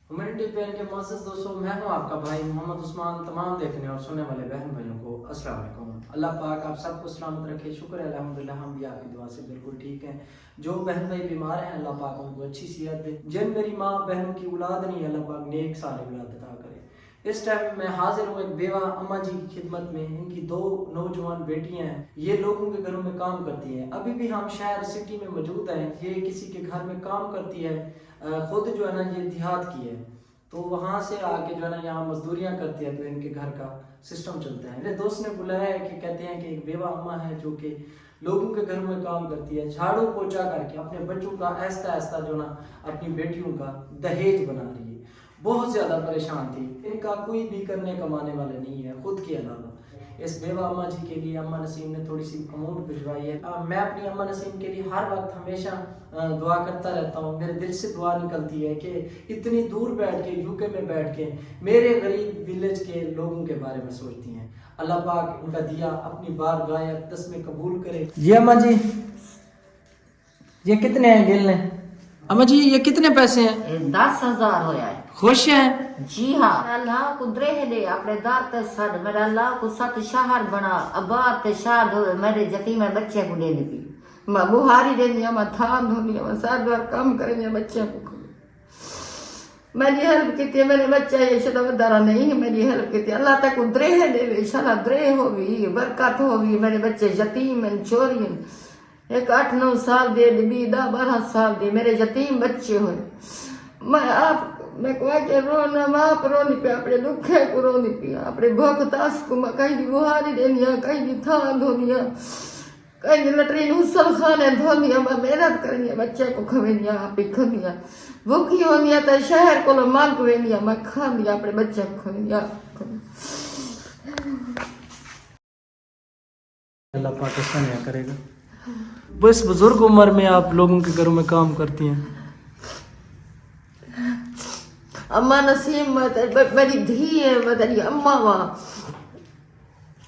Humanity pain کے معزز دوستوں، میں ہوں آپ کا بھائی محمد عثمان۔ تمام دیکھنے اور سننے والے بہن بھائیوں کو السلام علیکم۔ اللہ پاک آپ سب کو سلامت رکھے، شکر ہے الحمدللہ ہم بھی آپ کی دعا سے بالکل ٹھیک ہیں۔ جو بہن بھائی بیمار ہیں اللہ پاک ان کو اچھی صحت دے، جن میری ماں بہنوں کی اولاد نہیں اللہ پاک نیک صالح اولاد عطا کرے۔ اس ٹائم میں حاضر ہوں ایک بیوہ اماں جی کی خدمت میں۔ ان کی 2 نوجوان بیٹیاں ہیں، یہ لوگوں کے گھروں میں کام کرتی ہیں۔ ابھی بھی ہم شہر سٹی میں موجود ہیں، یہ کسی کے گھر میں کام کرتی ہے، خود جو ہے نا یہ دیہات کی ہے، تو وہاں سے آ کے جو ہے نا یہاں مزدوریاں کرتی ہے، تو ان کے گھر کا سسٹم چلتا ہے۔ میرے دوست نے بلایا ہے کہ کہتے ہیں کہ ایک بیوہ اماں ہے جو کہ لوگوں کے گھروں میں کام کرتی ہے، جھاڑو پوچھا کر کے اپنے بچوں کا آہستہ آہستہ جو نا اپنی بیٹیوں کا دہیج بنا رہی ہے۔ بہت زیادہ پریشان تھی، ان کا کوئی بھی کرنے کمانے والا نہیں ہے خود کے علاوہ۔ اس بیوہ اماں جی کے لیے اماں نسیم نے تھوڑی سی اماؤنٹ بھجوائی ہے۔ میں اپنی اماں نسیم کے لیے ہر وقت ہمیشہ دعا کرتا رہتا ہوں، میرے دل سے دعا نکلتی ہے کہ اتنی دور بیٹھ کے UK میں بیٹھ کے میرے غریب ولیج کے لوگوں کے بارے میں سوچتی ہیں۔ اللہ پاک ان کا دیا اپنی بارگاہ اقدس میں قبول کرے۔ جی اماں جی، یہ کتنے ہیں گل نے؟ اماں جی یہ کتنے پیسے ہیں؟ 10,000 ہویا ہے۔ خوش ہیں؟ جی ہاں، اللہ کو درہ دے اپنے دار تے سد، میرا اللہ کو 7 شہر بنا، آباد تے شاد ہوئے، میرے یتیم بچے کو دے دی، میں بہاری دینی ہوں، میں تھان دھونی ہوں، میں سارے بار کام کریں گے بچے کو۔ میری ہیلپ کی تھی، میرے بچے یہ شدہ ودارہ نہیں ہے، میری ہیلپ کی تھی، اللہ تک درہ دے، انشاءاللہ درہ ہوگی، برکت ہوگی، میرے بچے یتیم ہیں، چوری ہیں، ایک 8-9 سال دے، 10-12 سال دے، میرے یتیم بچے ہوئے۔ میں کوئی کہ رونا ماں آپ رونی پہ، اپنے دکھے کو رونی پہ، اپنے بھوک تاس کو میں کہیں دی بہاری دینیا، کہیں دی تھان دھونیا، کہیں دی لٹرین حسل خانے دھونیا، میں محنت کرنیا، بچے کو کھوینیا، آپ ہی کھوینیا، بھوکی ہونیا تا شہر کو مال کو وینیا، میں کھانیا، اپنے بچے کو کھوینیا۔ اللہ پاکستان یا کرے گا۔ بس بزرگ عمر میں آپ لوگوں کے گھروں میں کام کرتی ہیں۔ اماں نسیم میری دھی ہے، میں تیری اماں ماں،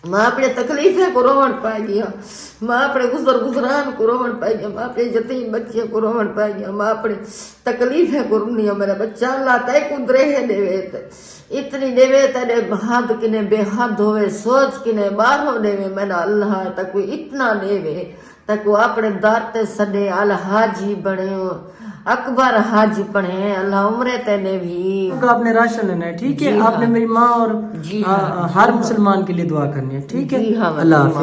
میں اپنے تکلیفیں کو روڑ پائے گیا، میں اپنے گزران کو روڑ پائے گیا، میں اپنے یتیم بچے کو روڑ پائے گیا، میں اپنے تکلیفیں کو رونی ہوں۔ میرا بچہ اللہ تے کو درہ دے، اتنی دے تیرے حد کنے بے حد ہوئے، سوچ کنے باہر دے، میں نے اللہ تک اتنا دے تک وہ اپنے دار تے سدے، الحاجی بنے اکبر حج پڑھے، اللہ عمرے تینے بھی۔ آپ نے راشن لینا ہے، ٹھیک ہے؟ آپ نے میری ماں اور ہر مسلمان کے لیے دعا کرنی ہے، ٹھیک ہے؟ اللہ حافظ۔